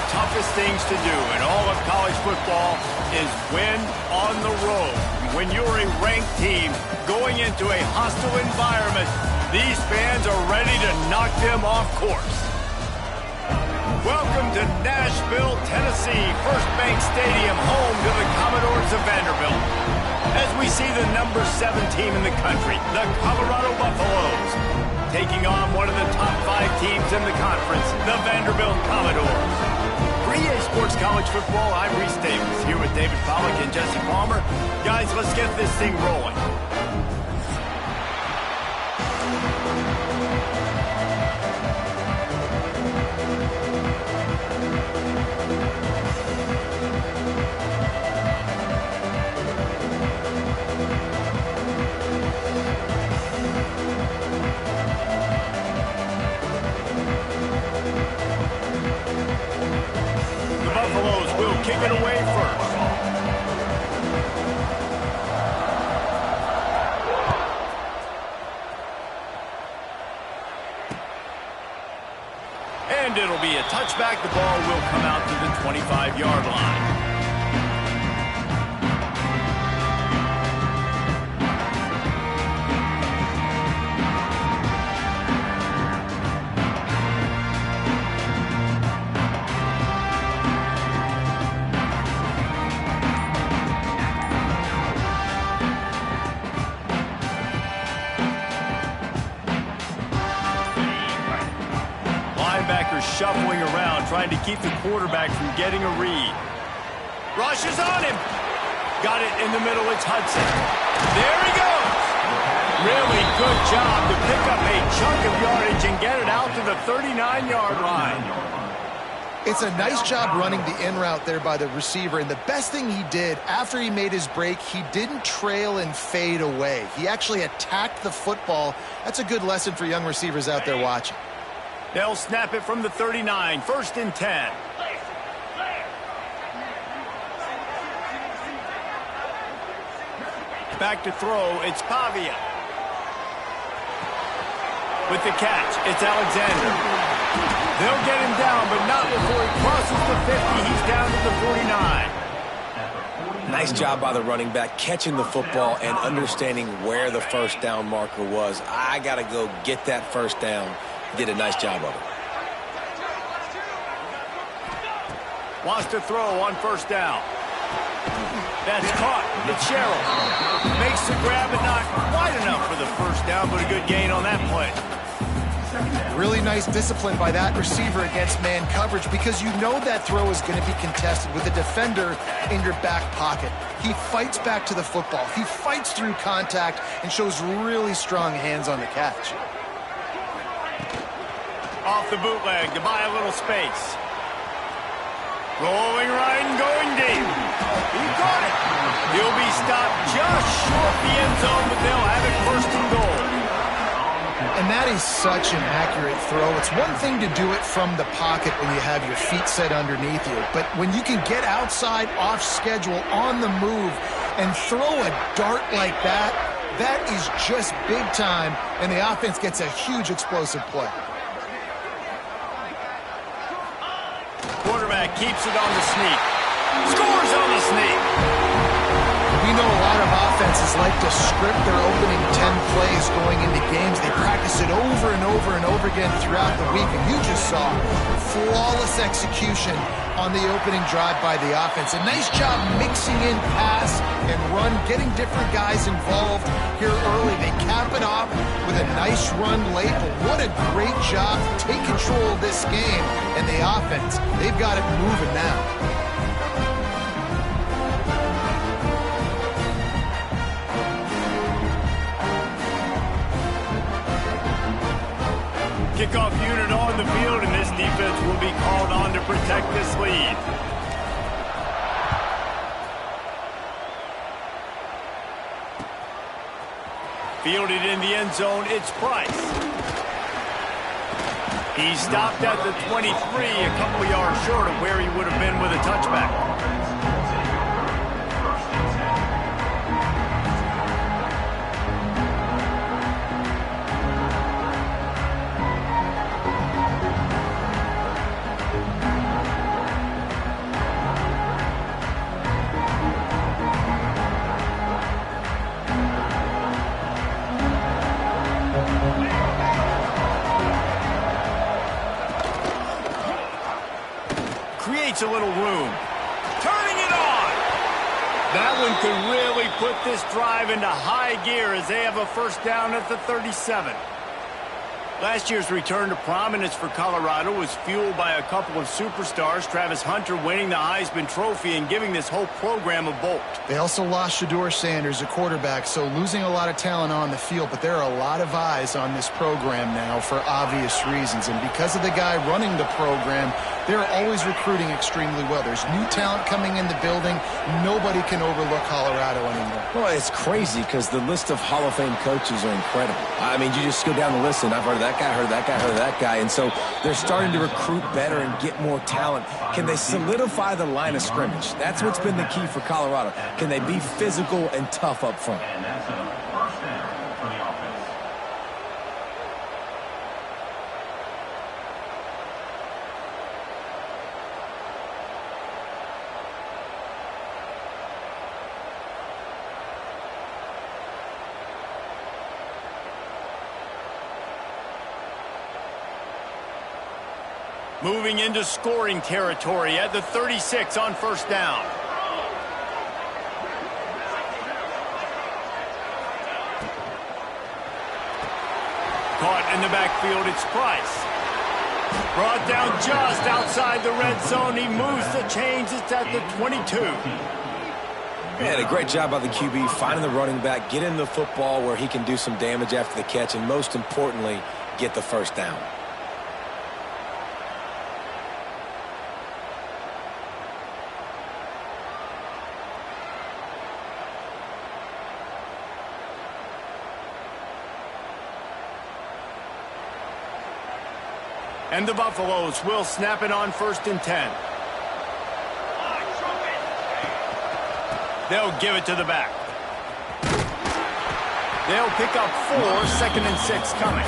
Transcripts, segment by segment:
toughest things to do in all of college football is win on the road. When you're a ranked team going into a hostile environment, these fans are ready to knock them off course. Welcome to Nashville, Tennessee, First Bank Stadium, home to the Commodores of Vanderbilt. As we see the number 7 team in the country, the Colorado Buffaloes, taking on one of the top 5 teams in the conference, the Vanderbilt Commodores. For EA Sports College Football, I'm Reese Davis, here with David Pollack and Jesse Palmer. Guys, let's get this thing rolling. Kick it away first. And it'll be a touchback. The ball will come out to the 25-yard line. Shuffling around, trying to keep the quarterback from getting a read. Rush is on him. Got it in the middle. It's Hudson. There he goes. Really good job to pick up a chunk of yardage and get it out to the 39-yard line. It's a nice job running the in route there by the receiver, and the best thing he did after he made his break, he didn't trail and fade away. He actually attacked the football. That's a good lesson for young receivers out there watching. They'll snap it from the 39, 1st and 10. Back to throw, it's Pavia. With the catch, it's Alexander. They'll get him down, but not before he crosses the 50. He's down to the 49. Nice job by the running back, catching the football and understanding where the first down marker was. I got to go get that first down. Did a nice job of it. Wants to throw on 1st down. That's caught. It's Sherrill. Makes the grab, but not quite enough for the 1st down, but a good gain on that play. Really nice discipline by that receiver against man coverage, because you know that throw is going to be contested with a defender in your back pocket. He fights back to the football. He fights through contact and shows really strong hands on the catch. Off the bootleg to buy a little space. Rolling right and going deep. He caught it. He'll be stopped just short the end zone, but they'll have it 1st and goal. And that is such an accurate throw. It's one thing to do it from the pocket when you have your feet set underneath you, but when you can get outside, off schedule, on the move, and throw a dart like that, that is just big time, and the offense gets a huge explosive play. Quarterback keeps it on the sneak. Scores on the sneak. We know a lot of offenses like to script their opening 10 plays going into games. They practice it over and over and over again throughout the week, and you just saw flawless execution on the opening drive by the offense. A nice job mixing in pass and run, getting different guys involved here early. They cap it off with a nice run late, but what a great job to take control of this game. And the offense, they've got it moving now. Kickoff unit on the field, and this defense will be called on to protect this lead. Fielded in the end zone, it's Price. He stopped at the 23, a couple yards short of where he would have been with a touchback. creates a little room. Turning it on. That one could really put this drive into high gear as they have a first down at the 37. Last year's return to prominence for Colorado was fueled by a couple of superstars, Travis Hunter winning the Heisman Trophy and giving this whole program a bolt. They also lost Shedeur Sanders, a quarterback, so losing a lot of talent on the field, but there are a lot of eyes on this program now for obvious reasons, and because of the guy running the program, they're always recruiting extremely well. There's new talent coming in the building. Nobody can overlook Colorado anymore. Well, it's crazy because the list of Hall of Fame coaches are incredible. I mean, you just go down the list, and I've heard of that guy, heard of that guy, heard of that guy, and so they're starting to recruit better and get more talent. Can they solidify the line of scrimmage? That's what's been the key for Colorado. Can they be physical and tough up front? Moving into scoring territory at the 36 on first down. Caught in the backfield, it's Price. Brought down just outside the red zone. He moves the chains. It's at the 22. Man, a great job by the QB, finding the running back, getting the football where he can do some damage after the catch, and most importantly, get the first down. And the Buffaloes will snap it on 1st and 10. They'll give it to the back. They'll pick up 4, 2nd and 6 coming.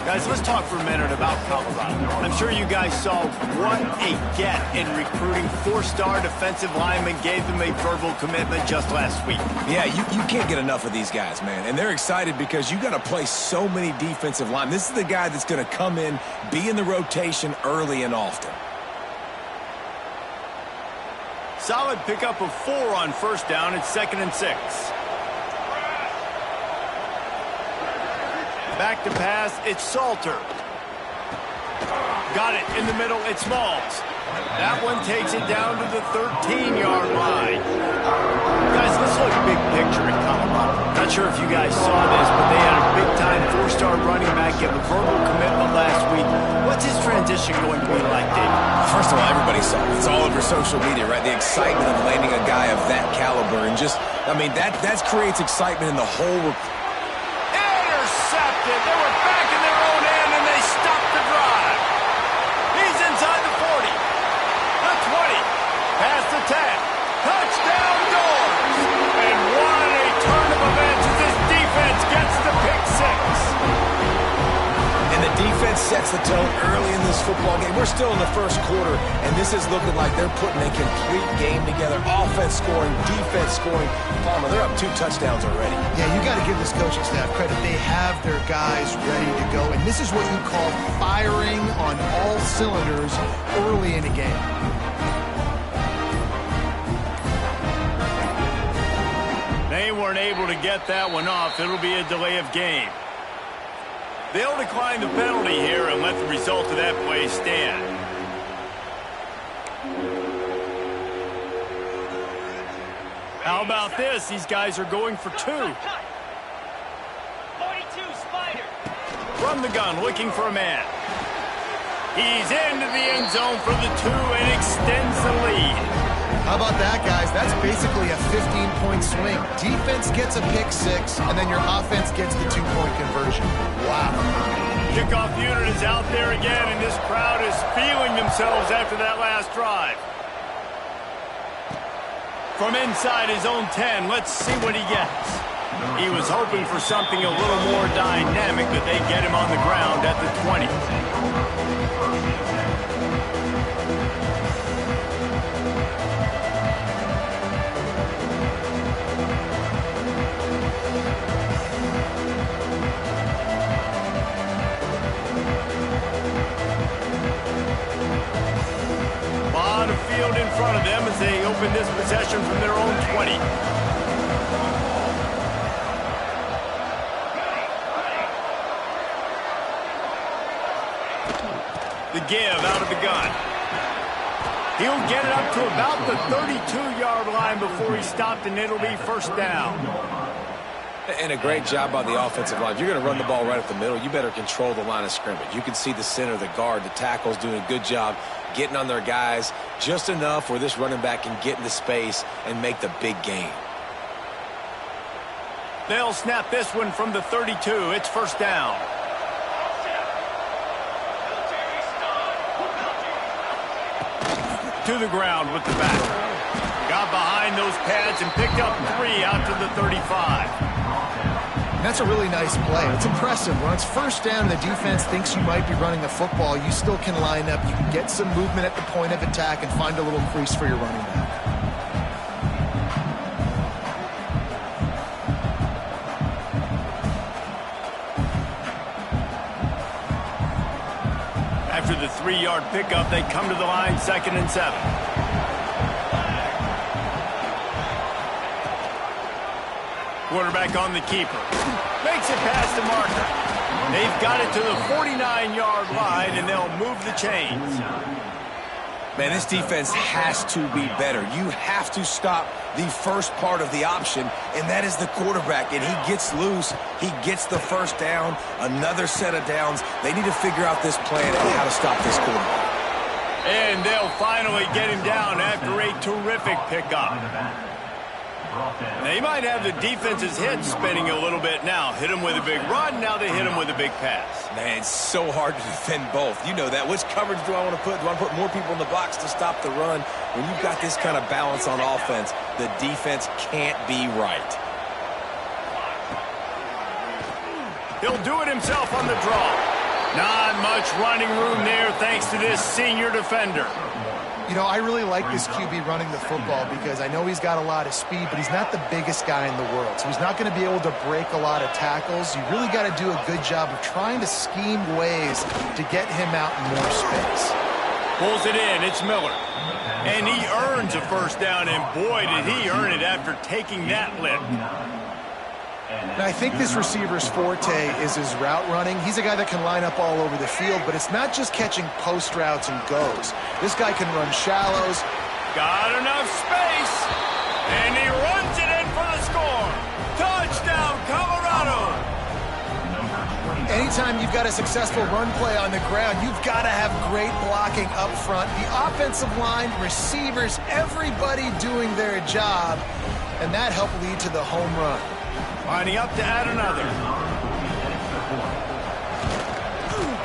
Guys, let's talk for a minute about Colorado. I'm sure you guys saw what a get in recruiting. 4-star defensive linemen gave them a verbal commitment just last week. Yeah, you can't get enough of these guys, man. And they're excited because you got to play so many defensive linemen. This is the guy that's going to come in, be in the rotation early and often. Solid pickup of 4 on first down. It's 2nd and 6. Back to pass, it's Salter. Got it in the middle, it's Smalls. That one takes it down to the 13-yard line. Guys, let's look big picture at Colorado. Not sure if you guys saw this, but they had a big-time 4-star running back give a verbal commitment last week. What's his transition going to be like, Dave? First of all, everybody saw it. It's all over social media, right? The excitement of landing a guy of that caliber. And just, I mean, that creates excitement in the whole. Intercepted. They were back in their own end, and they stopped the drive. He's inside the 40. The 20. Past the 10. Touchdown Doors. And what a turn of events as this defense gets the pick 6. And the defense sets the tone early in this football game. We're still in the first quarter, and this is looking like they're putting a complete game together. Offense scoring, defense scoring. Palmer, they're up 2 touchdowns already. Yeah, you got to give this coaching staff credit. They have their guys ready to go, and this is what you call firing on all cylinders early in a game. They weren't able to get that one off. It'll be a delay of game. They'll decline the penalty here and let the result of that play stand. How about this? These guys are going for 2. 42 Spider. From the gun, looking for a man. He's into the end zone for the 2 and extends the lead. How about that, guys? That's basically a 15-point swing. Defense gets a pick 6, and then your offense gets the 2-point conversion. Wow. Kickoff unit is out there again, and this crowd is feeling themselves after that last drive. From inside his own 10, let's see what he gets. He was hoping for something a little more dynamic, but they get him on the ground at the 20. The give out of the gun. He'll get it up to about the 32-yard line before he's stopped, and it'll be first down. And a great job by the offensive line. If you're going to run the ball right up the middle, you better control the line of scrimmage. You can see the center, the guard, the tackles doing a good job getting on their guys just enough where this running back can get into space and make the big gain. They'll snap this one from the 32. It's first down. To the ground with the back. Got behind those pads and picked up 3 out to the 35. That's a really nice play. It's impressive. When it's first down and the defense thinks you might be running the football, you still can line up. You can get some movement at the point of attack and find a little crease for your running back. After the 3-yard pickup, they come to the line, 2nd and 7. Quarterback on the keeper. Makes it past the marker. They've got it to the 49-yard line, and they'll move the chains. Man, this defense has to be better. You have to stop the first part of the option, and that is the quarterback. And he gets loose. He gets the first down, another set of downs. They need to figure out this plan and how to stop this quarterback. And they'll finally get him down after a terrific pickup. Now, you might have the defense's head spinning a little bit now. Hit him with a big run, now they hit him with a big pass. Man, it's so hard to defend both. You know that. Which coverage do I want to put? Do I want to put more people in the box to stop the run? When you've got this kind of balance on offense, the defense can't be right. He'll do it himself on the draw. Not much running room there thanks to this senior defender. You know, I really like this QB running the football because I know he's got a lot of speed, but he's not the biggest guy in the world. So he's not going to be able to break a lot of tackles. You really got to do a good job of trying to scheme ways to get him out in more space. Pulls it in. It's Miller. And he earns a first down, and boy, did he earn it after taking that lick. Now, I think this receiver's forte is his route running. He's a guy that can line up all over the field, but it's not just catching post routes and goes. This guy can run shallows. Got enough space, and he runs it in for the score. Touchdown, Colorado! Anytime you've got a successful run play on the ground, you've got to have great blocking up front. The offensive line, receivers, everybody doing their job, and that helped lead to the home run. Lining up to add another.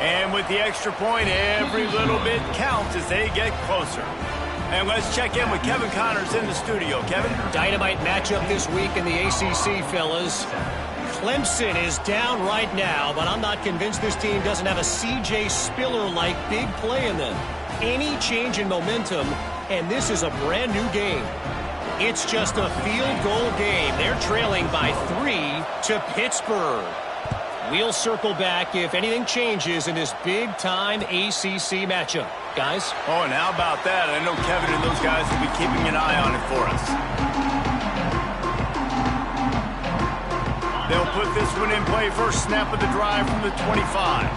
And with the extra point, every little bit counts as they get closer. And let's check in with Kevin Connors in the studio. Kevin? Dynamite matchup this week in the ACC, fellas. Clemson is down right now, but I'm not convinced this team doesn't have a C.J. Spiller-like big play in them. Any change in momentum, and this is a brand new game. It's just a field goal game. They're trailing by 3 to Pittsburgh. We'll circle back if anything changes in this big-time ACC matchup. Guys? Oh, and how about that? I know Kevin and those guys will be keeping an eye on it for us. They'll put this one in play. First snap of the drive from the 25.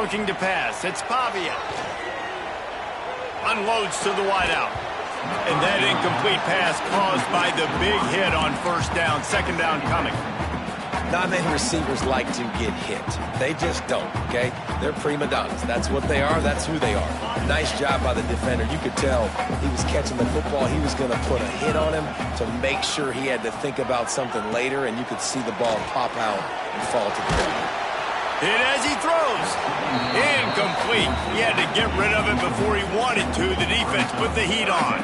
Looking to pass. It's Pavia. Unloads to the wideout. And that incomplete pass caused by the big hit on first down. Second down coming. Not many receivers like to get hit. They just don't, okay? They're prima donnas. That's what they are. That's who they are. Nice job by the defender. You could tell he was catching the football. He was going to put a hit on him to make sure he had to think about something later, and you could see the ball pop out and fall to the ground. Hit as he throws. Incomplete. He had to get rid of it before he wanted to. The defense put the heat on.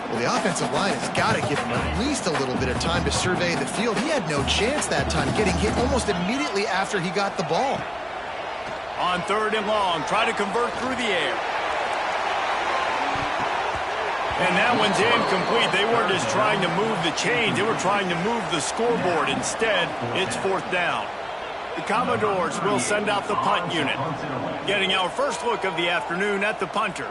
Well, the offensive line has got to give him at least a little bit of time to survey the field. He had no chance that time, getting hit almost immediately after he got the ball. On third and long, try to convert through the air. And that one's incomplete. They weren't just trying to move the chains. They were trying to move the scoreboard. Instead, it's fourth down. The Commodores will send out the punt unit. Getting our first look of the afternoon at the punter.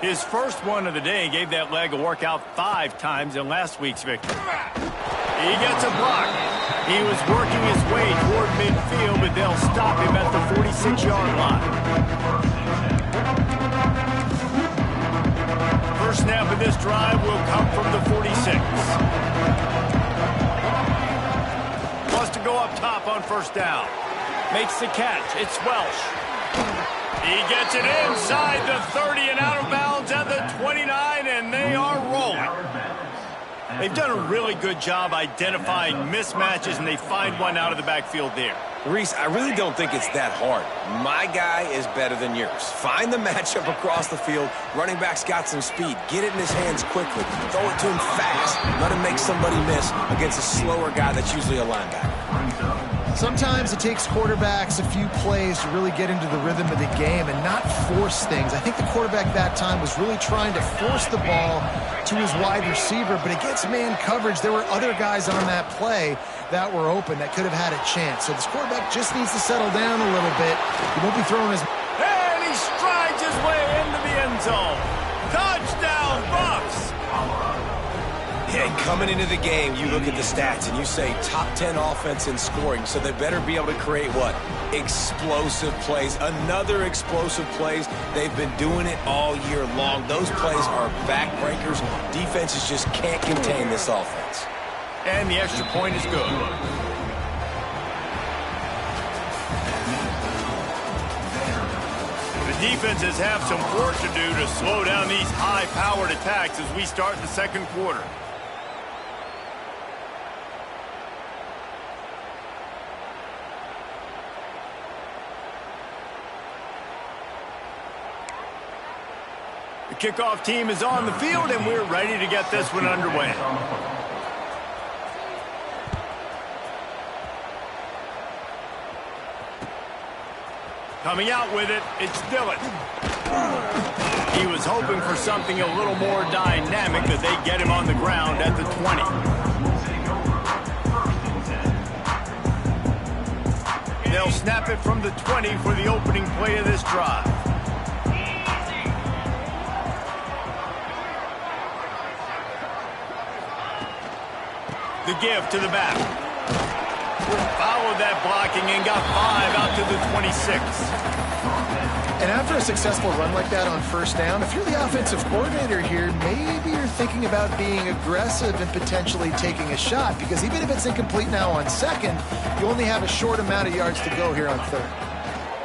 His first one of the day gave that leg a workout 5 times in last week's victory. He gets a block. He was working his way toward midfield, but they'll stop him at the 46-yard line. First snap of this drive will come from the 46. Wants to go up top on first down. Makes the catch. It's Welsh. He gets it inside the 30 and out of bounds at the 29, and they are rolling. They've done a really good job identifying mismatches, and they find one out of the backfield there. Reese, I really don't think it's that hard. My guy is better than yours. Find the matchup across the field. Running back's got some speed. Get it in his hands quickly. Throw it to him fast. Let him make somebody miss against a slower guy that's usually a linebacker. Sometimes it takes quarterbacks a few plays to really get into the rhythm of the game and not force things. I think the quarterback that time was really trying to force the ball to his wide receiver, but against man coverage, there were other guys on that play that were open that could have had a chance. So this quarterback just needs to settle down a little bit. He won't be throwing his... And he strides his way into the end zone. Touchdown, Bucs! And coming into the game, you look at the stats and you say top 10 offense in scoring, so they better be able to create what? Explosive plays. Another explosive plays. They've been doing it all year long. Those plays are backbreakers. Defenses just can't contain this offense. And the extra point is good. The defenses have some work to do to slow down these high-powered attacks as we start the second quarter. The kickoff team is on the field, and we're ready to get this one underway. Coming out with it, it's Dillon. He was hoping for something a little more dynamic, but they get him on the ground at the 20. They'll snap it from the 20 for the opening play of this drive. The give to the back. Followed that blocking and got 5 out to the 26. And after a successful run like that on first down, if you're the offensive coordinator here, maybe you're thinking about being aggressive and potentially taking a shot, because even if it's incomplete now on second, you only have a short amount of yards to go here on third.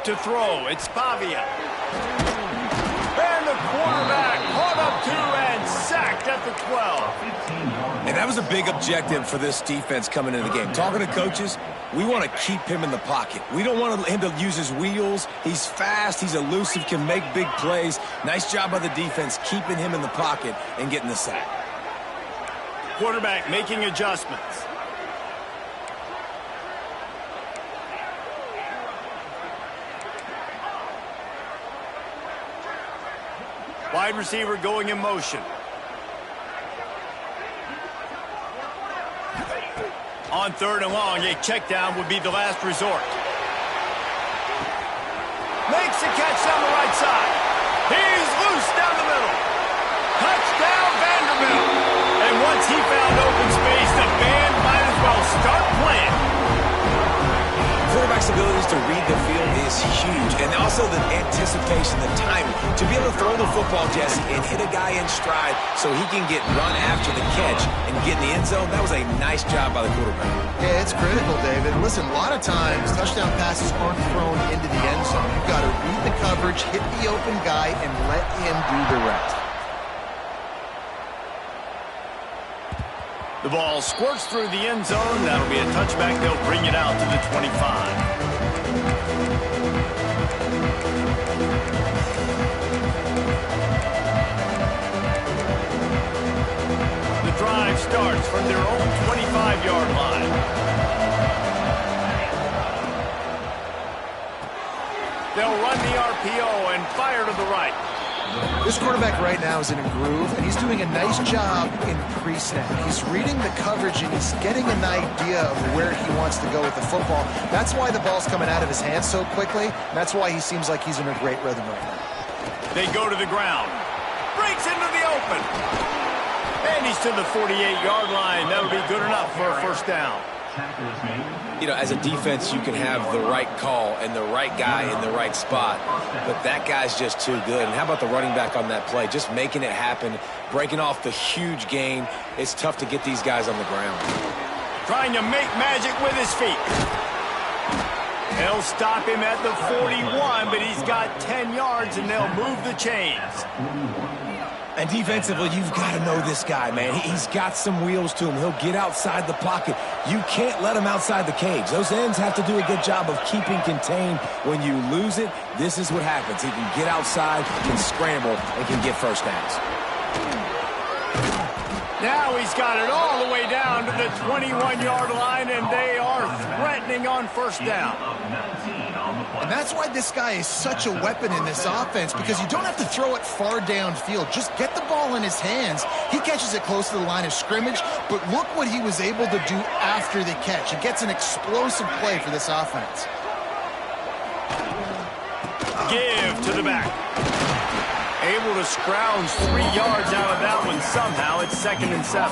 To throw, it's Pavia. And the quarterback caught up to and sacked at the 12. And that was a big objective for this defense coming into the game. Talking to coaches, we want to keep him in the pocket. We don't want him to use his wheels. He's fast, he's elusive, can make big plays. Nice job by the defense keeping him in the pocket and getting the sack. Quarterback making adjustments. Wide receiver going in motion. On third and long, a check down would be the last resort. Makes the catch down the right side. He's loose down the middle. Touchdown, Vanderbilt. And once he found open space, the band might as well start playing. Quarterback's abilities to read the field is huge, and also the anticipation, the timing. To be able to throw the football, Jesse, and hit a guy in stride so he can get run after the catch and get in the end zone, that was a nice job by the quarterback. Yeah, it's critical, David. Listen, a lot of times, touchdown passes aren't thrown into the end zone. You've got to read the coverage, hit the open guy, and let him do the rest. The ball squirts through the end zone. That'll be a touchback. They'll bring it out to the 25. The drive starts from their own 25-yard line. They'll run the RPO and fire to the right. This quarterback right now is in a groove, and he's doing a nice job in pre-snap. He's reading the coverage, and he's getting an idea of where he wants to go with the football. That's why the ball's coming out of his hands so quickly, and that's why he seems like he's in a great rhythm right now. They go to the ground. Breaks into the open. And he's to the 48-yard line. That'll be good enough for a first down. You know, as a defense, you can have the right call and the right guy in the right spot, but that guy's just too good. And how about the running back on that play? Just making it happen, breaking off the huge gain. It's tough to get these guys on the ground. Trying to make magic with his feet. They'll stop him at the 41, but he's got 10 yards, and they'll move the chains. And defensively, you've got to know this guy, man. He's got some wheels to him. He'll get outside the pocket. You can't let him outside the cage. Those ends have to do a good job of keeping contained. When you lose it, this is what happens. He can get outside, can scramble, and can get first downs. Now he's got it all the way down to the 21-yard line, and they are threatening on first down. And that's why this guy is such a weapon in this offense, because you don't have to throw it far downfield. Just get the ball in his hands. He catches it close to the line of scrimmage, but look what he was able to do after the catch. It gets an explosive play for this offense. Give to the back. Able to scrounge 3 yards out of that one somehow. It's 2nd and 7.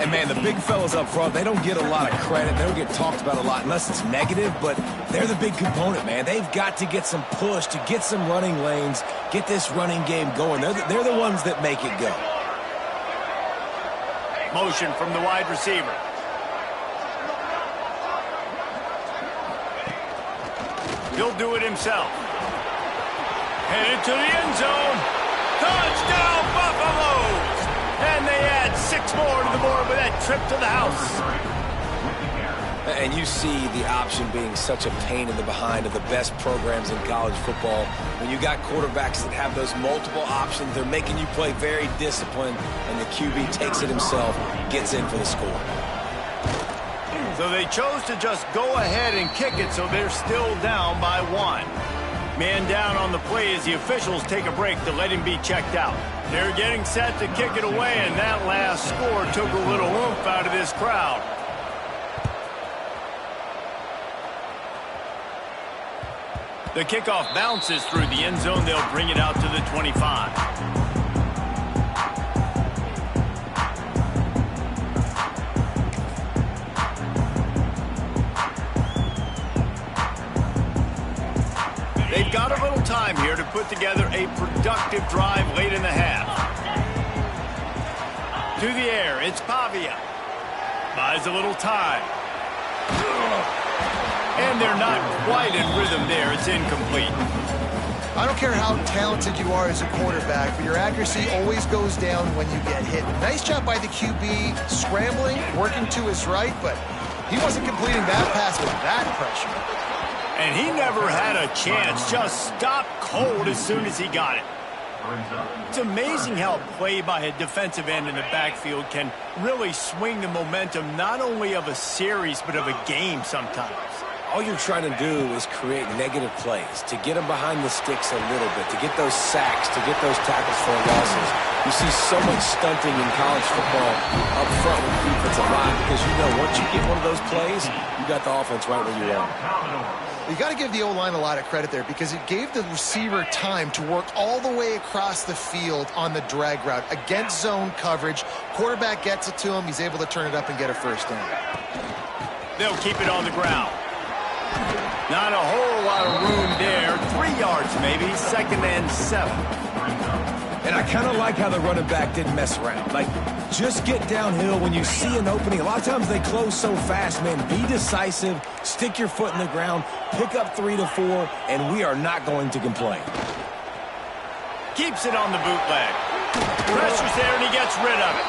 And, man, the big fellas up front, they don't get a lot of credit. They don't get talked about a lot unless it's negative, but they're the big component, man. They've got to get some push, to get some running lanes, get this running game going. They're the ones that make it go. Motion from the wide receiver. He'll do it himself. Headed to the end zone. Touchdown, Buffaloes! And they add 6 more to the board with that trip to the house. And you see the option being such a pain in the behind of the best programs in college football. When you got quarterbacks that have those multiple options, they're making you play very disciplined, and the QB takes it himself, gets in for the score. So they chose to just go ahead and kick it, so they're still down by 1. Man down on the play as the officials take a break to let him be checked out. They're getting set to kick it away, and that last score took a little oomph out of this crowd. The kickoff bounces through the end zone. They'll bring it out to the 25. They've got a little time here to put together a productive drive late in the half. To the air, it's Pavia. Buys a little time. And they're not quite in rhythm there. It's incomplete. I don't care how talented you are as a quarterback, but your accuracy always goes down when you get hit. Nice job by the QB, scrambling, working to his right, but he wasn't completing that pass with that pressure. And he never had a chance, just stopped cold as soon as he got it. It's amazing how play by a defensive end in the backfield can really swing the momentum not only of a series but of a game sometimes. All you're trying to do is create negative plays, to get them behind the sticks a little bit, to get those sacks, to get those tackles for losses. You see so much stunting in college football up front with the defensive line because you know once you get one of those plays, you got the offense right where you want. You got to give the O-line a lot of credit there because it gave the receiver time to work all the way across the field on the drag route against zone coverage. Quarterback gets it to him. He's able to turn it up and get a first down. They'll keep it on the ground. Not a whole lot of room there. 3 yards maybe. 2nd and 7. And I kind of like how the running back didn't mess around. Like, just get downhill when you see an opening. A lot of times they close so fast, man. Be decisive. Stick your foot in the ground. Pick up 3 to 4, and we are not going to complain. Keeps it on the bootleg. Pressure's there, and he gets rid of it.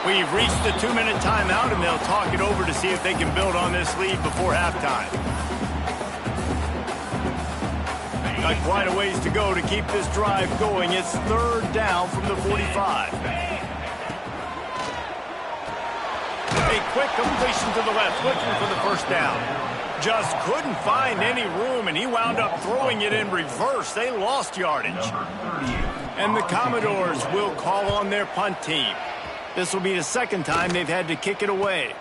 We've reached the 2-minute timeout, and they'll talk it over to see if they can build on this lead before halftime. Got quite a ways to go to keep this drive going. It's 3rd down from the 45. A quick completion to the left, looking for the first down. Just couldn't find any room, and he wound up throwing it in reverse. They lost yardage. And the Commodores will call on their punt team. This will be the 2nd time they've had to kick it away.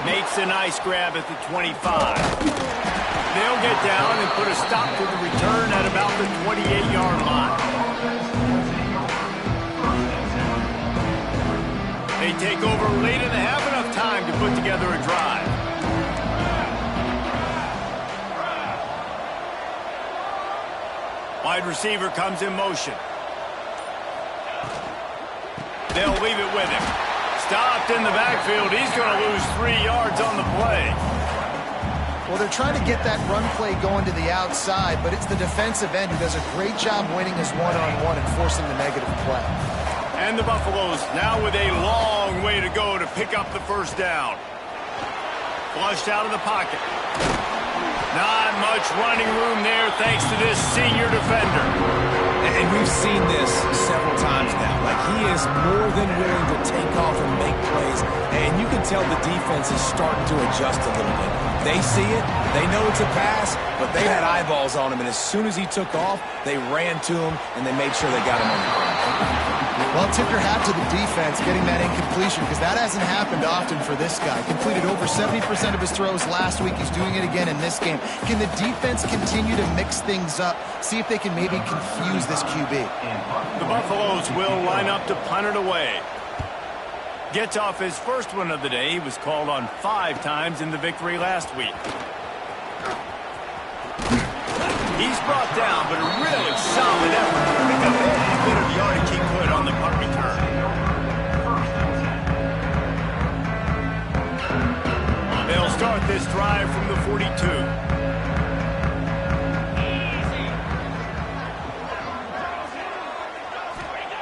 Makes a nice grab at the 25. They'll get down and put a stop to the return at about the 28-yard line. take over late in the half, enough time to put together a drive. Wide receiver comes in motion. They'll leave it with him. Stopped in the backfield. He's going to lose 3 yards on the play. Well, they're trying to get that run play going to the outside, but it's the defensive end who does a great job winning his one-on-one and forcing the negative play. And the Buffaloes now with a long way to go to pick up the first down. Flushed out of the pocket. Not much running room there thanks to this senior defender. And we've seen this several times now. Like, he is more than willing to take off and make plays. And you can tell the defense is starting to adjust a little bit. They see it. They know it's a pass, but they had eyeballs on him. And as soon as he took off, they ran to him, and they made sure they got him on the ground. Well, tip your hat to the defense getting that incompletion, because that hasn't happened often for this guy. Completed over 70% of his throws last week. He's doing it again in this game. Can the defense continue to mix things up, see if they can maybe confuse this QB? The Buffaloes will line up to punt it away. Gets off his first one of the day. He was called on 5 times in the victory last week. He's brought down, but a really solid effort to pick up every bit of yardage he could on the punt return. They'll start this drive from the 42.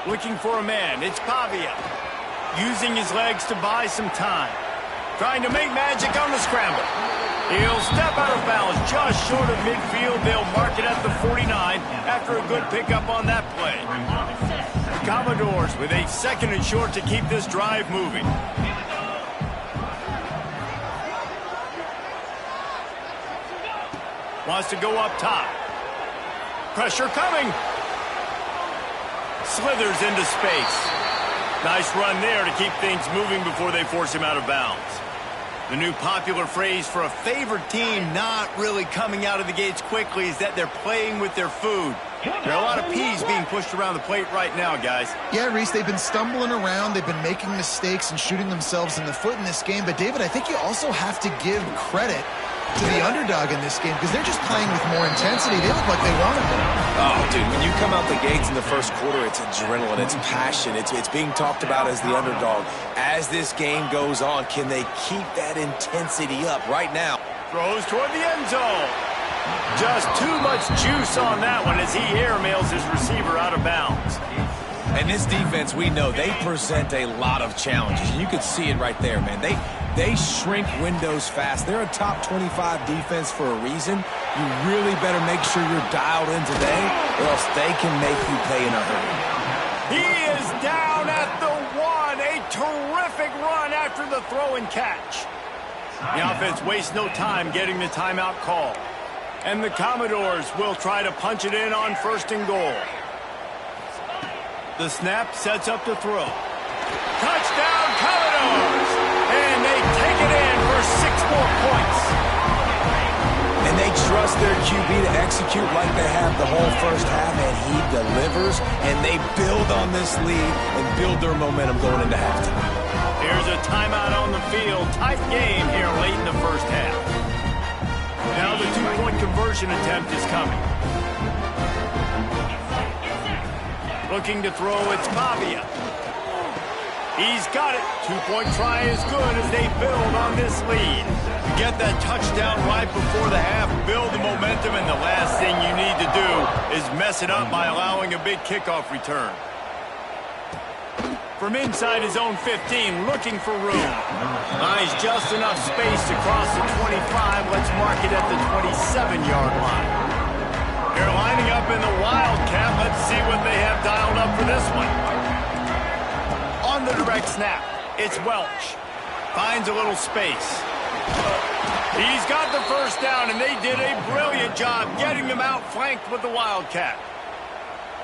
Looking for a man. It's Pavia. Using his legs to buy some time. Trying to make magic on the scramble. He'll step out of bounds just short of midfield. They'll mark it at the 49 after a good pickup on that play. The Commodores with a 2nd and short to keep this drive moving. Wants to go up top. Pressure coming. Slithers into space. Nice run there to keep things moving before they force him out of bounds. The new popular phrase for a favored team not really coming out of the gates quickly is that they're playing with their food. There are a lot of peas being pushed around the plate right now, guys. Yeah, Reese, they've been stumbling around. They've been making mistakes and shooting themselves in the foot in this game. But, David, I think you also have to give credit to the underdog in this game because they're just playing with more intensity. They look like they want it. Oh, dude, when you come out the gates in the first quarter, it's adrenaline, it's passion, it's being talked about as the underdog. As this game goes on, can they keep that intensity up right now? Throws toward the end zone. Just too much juice on that one as he airmails his receiver out of bounds. And this defense, we know, they present a lot of challenges. You could see it right there, man. They shrink windows fast. They're a top 25 defense for a reason. You really better make sure you're dialed in today, or else they can make you pay in a hurry. He is down at the 1. A terrific run after the throw and catch. The offense wastes no time getting the timeout call. And the Commodores will try to punch it in on 1st and goal. The snap sets up to throw. Touchdown, Commodores! And they take it in for 6 more points. And they trust their QB to execute like they have the whole first half, and he delivers, and they build on this lead and build their momentum going into halftime. Here's a timeout on the field. Tight game here late in the first half. Now the 2-point conversion attempt is coming. Looking to throw, it's Pavia. He's got it. 2-point try is good as they build on this lead. Get that touchdown right before the half, build the momentum, and the last thing you need to do is mess it up by allowing a big kickoff return. From inside his own 15, looking for room. Nice, just enough space to cross the 25. Let's mark it at the 27-yard line. They're lining up in the Wildcat. Let's see what they have dialed up for this one. On the direct snap, it's Welch. Finds a little space. He's got the first down, and they did a brilliant job getting them outflanked with the Wildcat.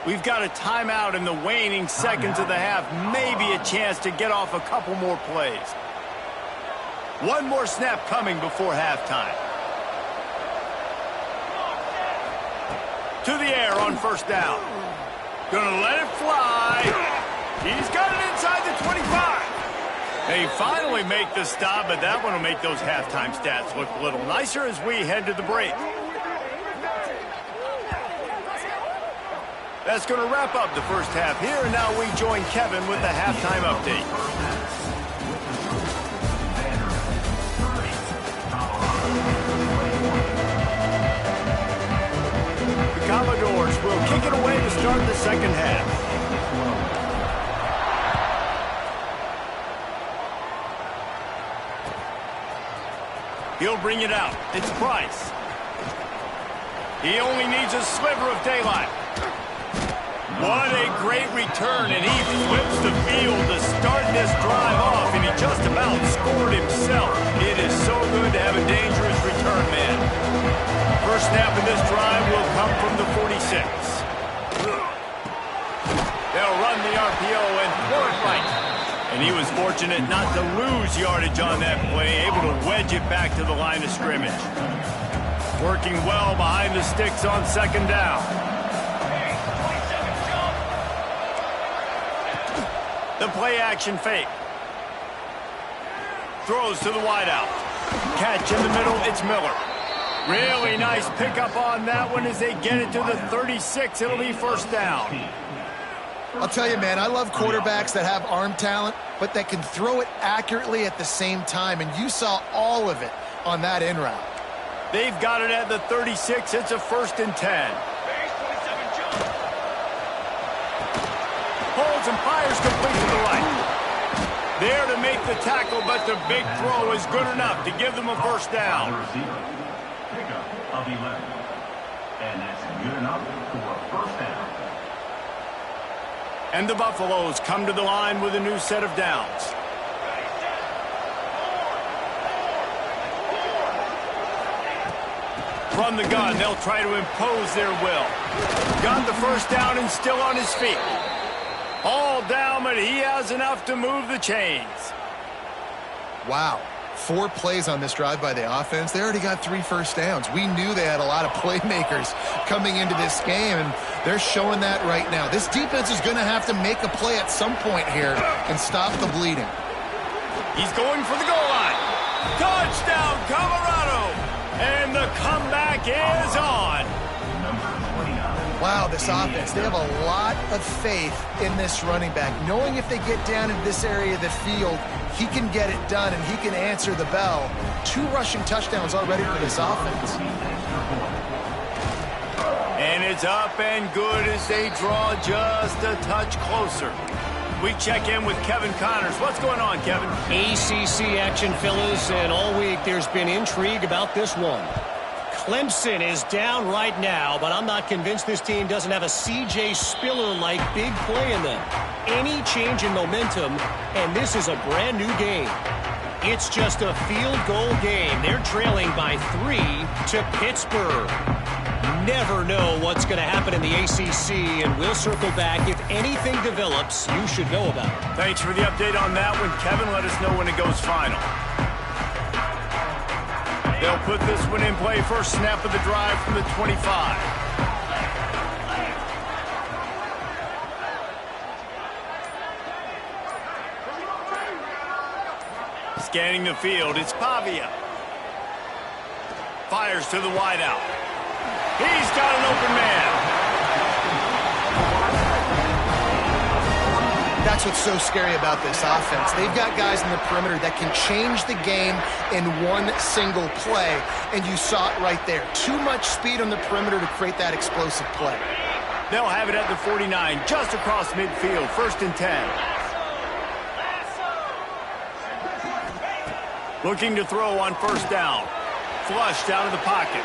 We've got a timeout in the waning seconds of the half. Maybe a chance to get off a couple more plays. One more snap coming before halftime. To the air on 1st down. Gonna let it fly. He's got it inside the 25. They finally make the stop, but that one will make those halftime stats look a little nicer as we head to the break. That's going to wrap up the first half here, and now we join Kevin with the halftime update. The Commodores will kick it away to start the second half. He'll bring it out. It's Price. He only needs a sliver of daylight. What a great return, and he flips the field to start this drive off, and he just about scored himself. It is so good to have a dangerous return man. First snap of this drive will come from the 46. They'll run the RPO and throw it right. And he was fortunate not to lose yardage on that play, able to wedge it back to the line of scrimmage. Working well behind the sticks on second down. The play action fake. Throws to the wideout. Catch in the middle, it's Miller. Really nice pickup on that one as they get it to the 36. It'll be first down. I'll tell you, man, I love quarterbacks that have arm talent, but that can throw it accurately at the same time, and you saw all of it on that in route. They've got it at the 36. It's a 1st and 10. Holds and fires complete to the right. There to make the tackle, but the big throw is good enough to give them a first down. Pickup of 11. And that's good enough for a first down. And the Buffaloes come to the line with a new set of downs. From the gun, they'll try to impose their will. Got the first down and still on his feet. All down, but he has enough to move the chains. Wow. 4 plays on this drive by the offense. They already got 3 first downs. We knew they had a lot of playmakers coming into this game, and they're showing that right now. This defense is going to have to make a play at some point here and stop the bleeding. He's going for the goal line. Touchdown, Colorado! And the comeback is on. Wow, this offense, they have a lot of faith in this running back, knowing if they get down in this area of the field, he can get it done and he can answer the bell. 2 rushing touchdowns already for this offense. And it's up and good as they draw just a touch closer. We check in with Kevin Connors. What's going on, Kevin? ACC action, fellas, and all week there's been intrigue about this one. Clemson is down right now, but I'm not convinced this team doesn't have a C.J. Spiller-like big play in them. Any change in momentum, and this is a brand new game. It's just a field goal game. They're trailing by 3 to Pittsburgh. Never know what's going to happen in the ACC, and we'll circle back. If anything develops, you should know about it. Thanks for the update on that one, Kevin. Let us know when it goes final. They'll put this one in play. First snap of the drive from the 25. Scanning the field, it's Pavia. Fires to the wideout. He's got an open man. That's what's so scary about this offense. They've got guys in the perimeter that can change the game in one single play, and you saw it right there. Too much speed on the perimeter to create that explosive play. They'll have it at the 49, just across midfield, 1st and 10. Looking to throw on first down. Flushed out of the pocket.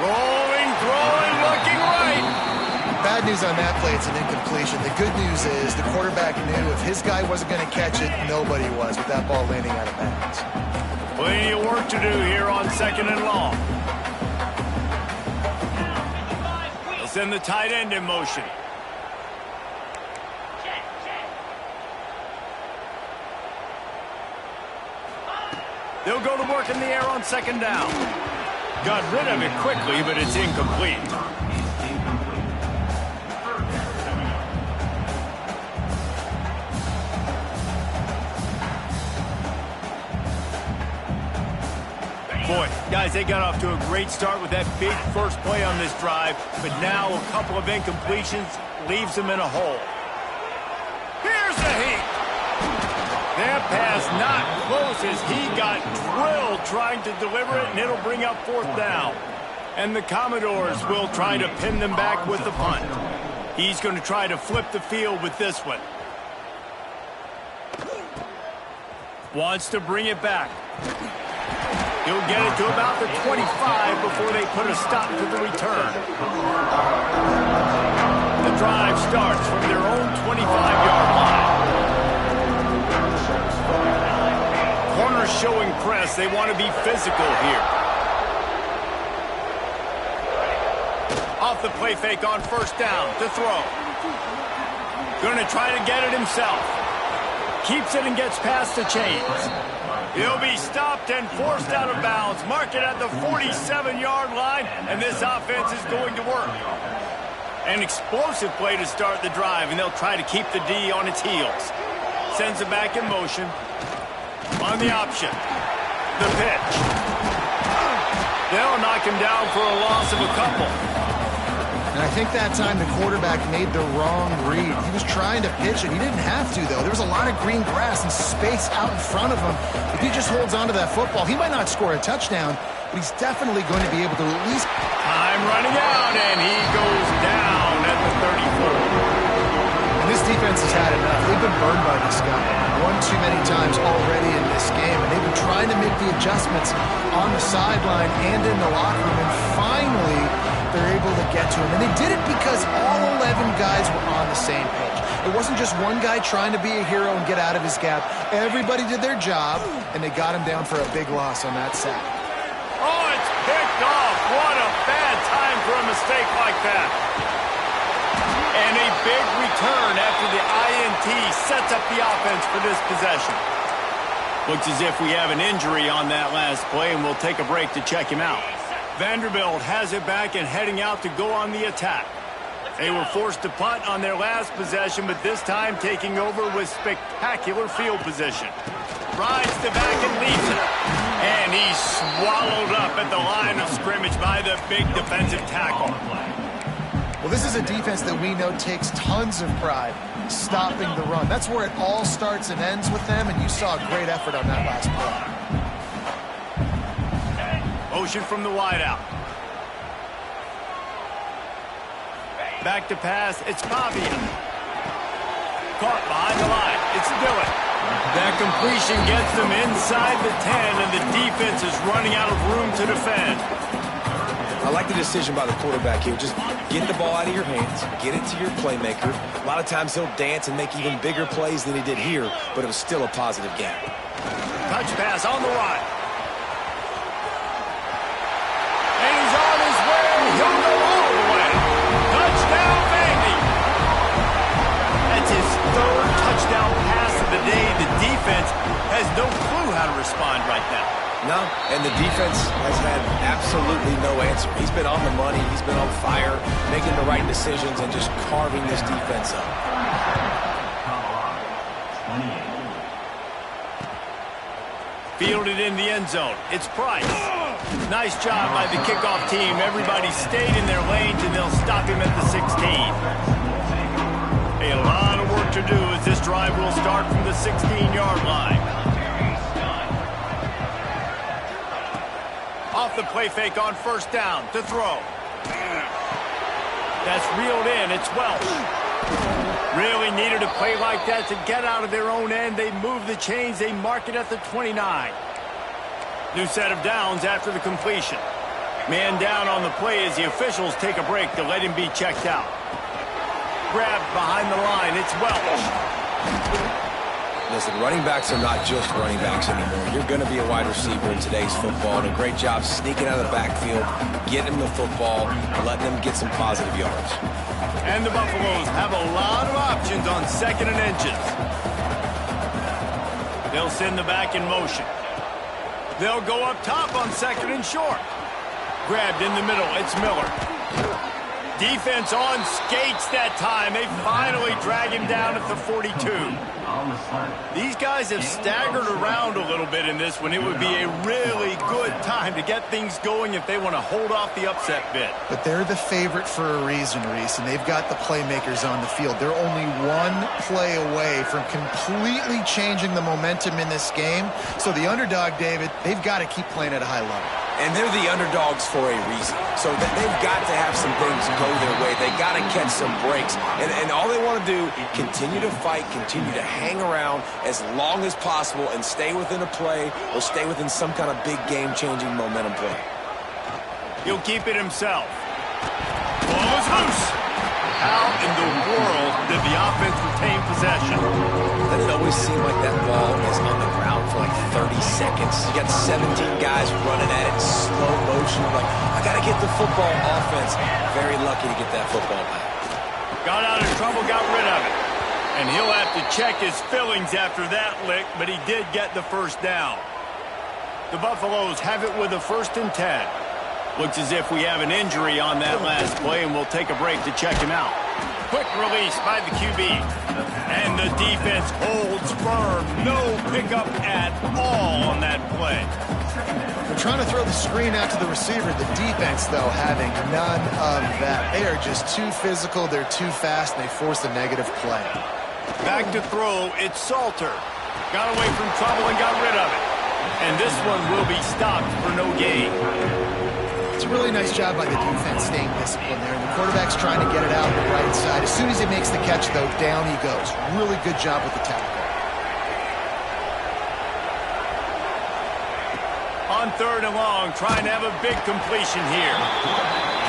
Rolling, throwing, looking right. Bad news on that play, it's an incompletion. The good news is the quarterback knew if his guy wasn't going to catch it, nobody was with that ball landing out of bounds. Plenty of work to do here on 2nd and long. They'll send the tight end in motion. They'll go to work in the air on 2nd down. Got rid of it quickly, but it's incomplete. Boy, guys, they got off to a great start with that big first play on this drive, but now a couple of incompletions leaves them in a hole. Here's the heat. That pass not close as he got drilled trying to deliver it, and it'll bring up 4th down. And the Commodores will try to pin them back with the punt. He's going to try to flip the field with this one. Wants to bring it back. He'll get it to about the 25 before they put a stop to the return. The drive starts from their own 25-yard line. Corners showing press. They want to be physical here. Off the play fake on 1st down to throw. Going to try to get it himself. Keeps it and gets past the chains. He'll be stopped and forced out of bounds. Mark it at the 47-yard line, and this offense is going to work. An explosive play to start the drive, and they'll try to keep the D on its heels. Sends it back in motion. On the option. The pitch. They'll knock him down for a loss of a couple. And I think that time the quarterback made the wrong read. He was trying to pitch it. He didn't have to, though. There was a lot of green grass and space out in front of him. If he just holds on to that football, he might not score a touchdown, but he's definitely going to be able to at least... Time running out, and he goes down at the 34. And this defense has had enough. They've been burned by this guy one too many times already in this game, and they've been trying to make the adjustments on the sideline and in the locker room, and finally they're able to get to him. And they did it because all 11 guys were on the same page. It wasn't just one guy trying to be a hero and get out of his gap. Everybody did their job, and they got him down for a big loss on that sack. Oh, it's picked off. What a bad time for a mistake like that. And a big return after the INT sets up the offense for this possession. Looks as if we have an injury on that last play, and we'll take a break to check him out. Vanderbilt has it back and heading out to go on the attack. They were forced to punt on their last possession, but this time taking over with spectacular field position. Rides the back and leaves it. And he's swallowed up at the line of scrimmage by the big defensive tackle. Well, this is a defense that we know takes tons of pride stopping the run. That's where it all starts and ends with them, and you saw a great effort on that last play. Motion from the wideout. Back to pass. It's Pavia. Caught behind the line. It's Dillon. That completion gets them inside the 10, and the defense is running out of room to defend. I like the decision by the quarterback here. Just get the ball out of your hands, get it to your playmaker. A lot of times he'll dance and make even bigger plays than he did here, but it was still a positive game. Touch pass on the right. And he's on his way. He'll go all the way. Touchdown, Vandy. That's his 3rd touchdown pass of the day. The defense has no clue how to respond right now. No, and the defense has had absolutely no answer. He's been on the money. He's been on fire, making the right decisions and just carving this defense up. Fielded in the end zone. It's Price. Nice job by the kickoff team. Everybody stayed in their lanes, and they'll stop him at the 16. A lot of work to do as this drive will start from the 16-yard line. Off the play fake on 1st down to throw. That's reeled in. It's Welch. Really needed a play like that to get out of their own end. They move the chains. They mark it at the 29. New set of downs after the completion. Man down on the play as the officials take a break to let him be checked out. Grabbed behind the line. It's Welch. Listen, running backs are not just running backs anymore. You're going to be a wide receiver in today's football. And a great job sneaking out of the backfield, getting them the football, and letting them get some positive yards. And the Buffaloes have a lot of options on 2nd and inches. They'll send the back in motion. They'll go up top on 2nd and short. Grabbed in the middle. It's Miller. Defense on skates that time. They finally drag him down at the 42. These guys have staggered around a little bit in this one. It would be a really good time to get things going if they want to hold off the upset bid. But they're the favorite for a reason, Reese, and they've got the playmakers on the field. They're only one play away from completely changing the momentum in this game. So the underdog, David, they've got to keep playing at a high level. And they're the underdogs for a reason. So they've got to have some things go their way. They got to catch some breaks. And all they want to do, continue to fight, continue to hang around as long as possible and stay within a play or stay within some kind of big game-changing momentum play. He'll keep it himself. Ball is loose. How in the world did the offense retain possession? Doesn't it always seem like that ball is on the ground for like 30 seconds? You got 17 guys running at it in slow motion. Like, I got to get the football. Offense, very lucky to get that football back. Got out of trouble, got rid of it. And he'll have to check his fillings after that lick, but he did get the first down. The Buffaloes have it with a 1st and 10. Looks as if we have an injury on that last play, and we'll take a break to check him out. Quick release by the QB. And the defense holds firm. No pickup at all on that play. They're trying to throw the screen out to the receiver. The defense, though, having none of that. They are just too physical. They're too fast, and they force a negative play. Back to throw. It's Salter. Got away from trouble and got rid of it. And this one will be stopped for no gain. It's a really nice job by the defense staying disciplined there. And the quarterback's trying to get it out on the right side. As soon as he makes the catch, though, down he goes. Really good job with the tackle. On 3rd and long, trying to have a big completion here.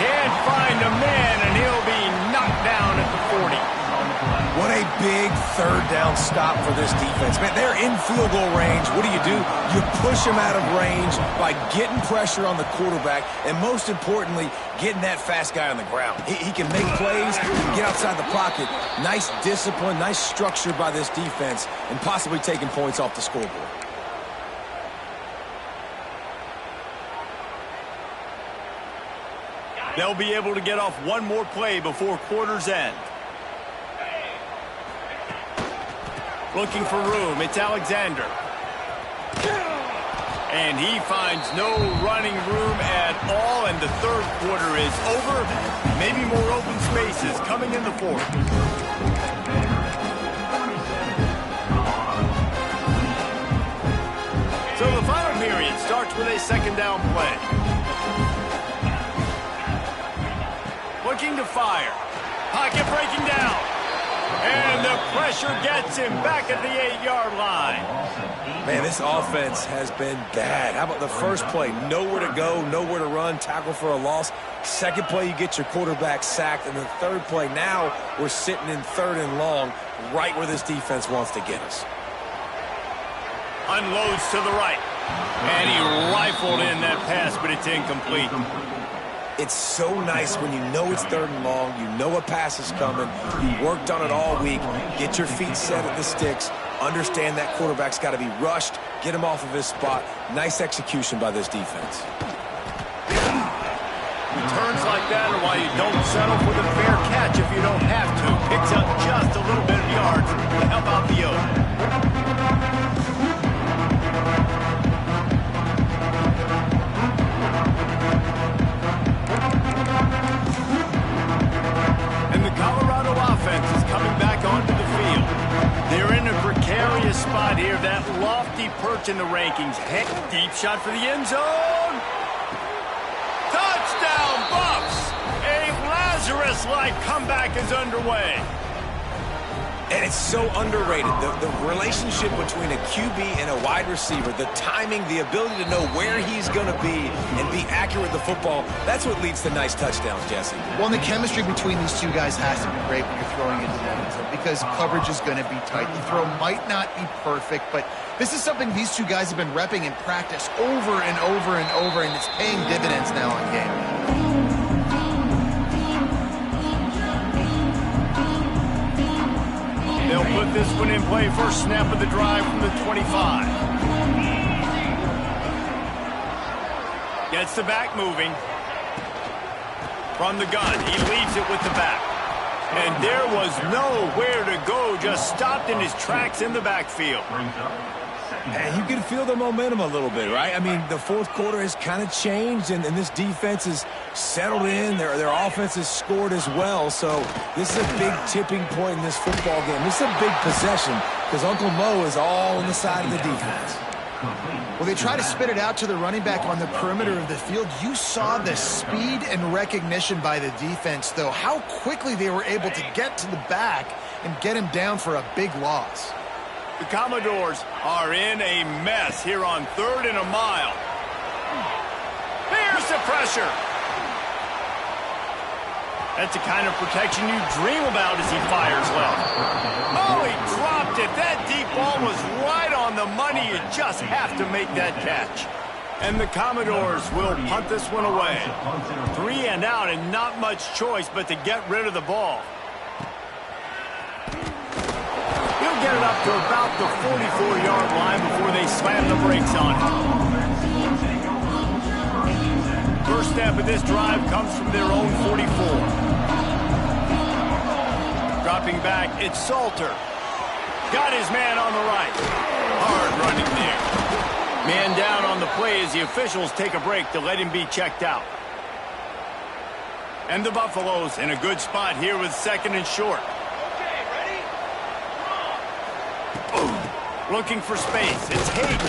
Can't find a man, and he'll be knocked down at the 40. What a big 3rd down stop for this defense. Man, they're in field goal range. What do? You push them out of range by getting pressure on the quarterback and, most importantly, getting that fast guy on the ground. He can make plays, he can get outside the pocket. Nice discipline, nice structure by this defense, and possibly taking points off the scoreboard. They'll be able to get off one more play before quarter's end. Looking for room. It's Alexander. And he finds no running room at all, and the 3rd quarter is over. Maybe more open spaces coming in the 4th. So the final period starts with a 2nd down play. Looking to fire. Pocket breaking down. And the pressure gets him back at the 8-yard line. Man, this offense has been bad. How about the first play? Nowhere to go, nowhere to run, tackle for a loss. 2nd play, you get your quarterback sacked. And the 3rd play, now we're sitting in 3rd and long, right where this defense wants to get us. Unloads to the right. And he rifled in that pass, but it's incomplete. It's so nice when you know it's 3rd and long, you know a pass is coming, you worked on it all week, get your feet set at the sticks, understand that quarterback's got to be rushed, get him off of his spot. Nice execution by this defense. Turns like that are why you don't settle for the fair catch if you don't have to. Picks up just a little bit of yards to help out the Oak. Spot here, that lofty perch in the rankings. Heck, deep shot for the end zone. Touchdown, Buffs! A Lazarus-like comeback is underway. And it's so underrated. The relationship between a QB and a wide receiver, the timing, the ability to know where he's going to be and be accurate with the football, that's what leads to nice touchdowns, Jesse. Well, and the chemistry between these two guys has to be great when you're throwing into the end zone because coverage is going to be tight. The throw might not be perfect, but this is something these two guys have been repping in practice over and over and over, and it's paying dividends now on game day. They'll put this one in play first snap of the drive from the 25. Gets the back moving. From the gun, he leaves it with the back. And there was nowhere to go, just stopped in his tracks in the backfield. And you can feel the momentum a little bit, right? I mean, the fourth quarter has kind of changed, and this defense is settled in. Their offense has scored as well. So this is a big tipping point in this football game. This is a big possession because Uncle Mo is all on the side of the defense. Well, they try to spit it out to the running back on the perimeter of the field. You saw the speed and recognition by the defense, though, how quickly they were able to get to the back and get him down for a big loss. The Commodores are in a mess here on 3rd and a mile. Here's the pressure. That's the kind of protection you dream about as he fires left. Oh, he dropped it. That deep ball was right on the money. You just have to make that catch. And the Commodores will punt this one away. 3 and out and not much choice but to get rid of the ball. He'll get it up to about the 44-yard line before they slam the brakes on him. First step of this drive comes from their own 44. Dropping back, it's Salter. Got his man on the right. Hard running there. Man down on the play as the officials take a break to let him be checked out. And the Buffaloes in a good spot here with 2nd and short. Looking for space. It's Hayden.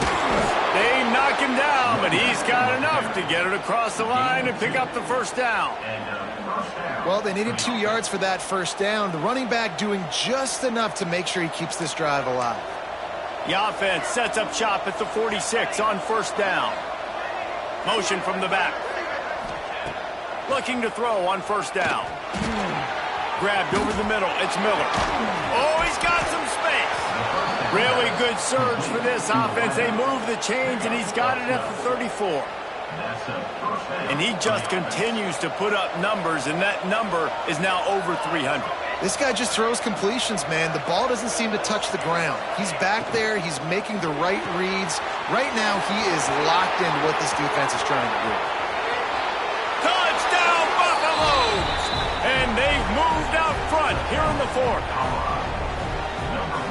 They knock him down, but he's got enough to get it across the line and pick up the first down. Well, they needed 2 yards for that first down. The running back doing just enough to make sure he keeps this drive alive. The offense sets up shop at the 46 on first down. Motion from the back. Looking to throw on first down. Grabbed over the middle. It's Miller. Oh, he's got some space. Really good surge for this offense. They move the chains, and he's got it at the 34. And he just continues to put up numbers, and that number is now over 300. This guy just throws completions, man. The ball doesn't seem to touch the ground. He's back there. He's making the right reads. Right now, he is locked into what this defense is trying to do. Touchdown, Buffaloes! And they've moved out front here in the 4th.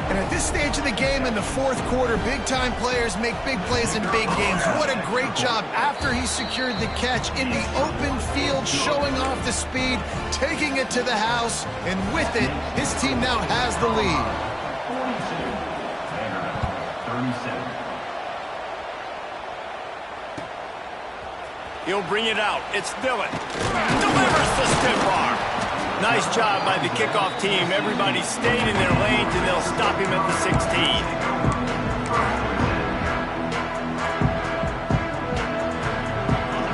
And at this stage of the game in the 4th quarter, big-time players make big plays in big games. What a great job after he secured the catch in the open field, showing off the speed, taking it to the house, and with it, his team now has the lead. 37. He'll bring it out. It's Dillon. Delivers the stiff arm. Nice job by the kickoff team. Everybody stayed in their lanes, and they'll stop him at the 16.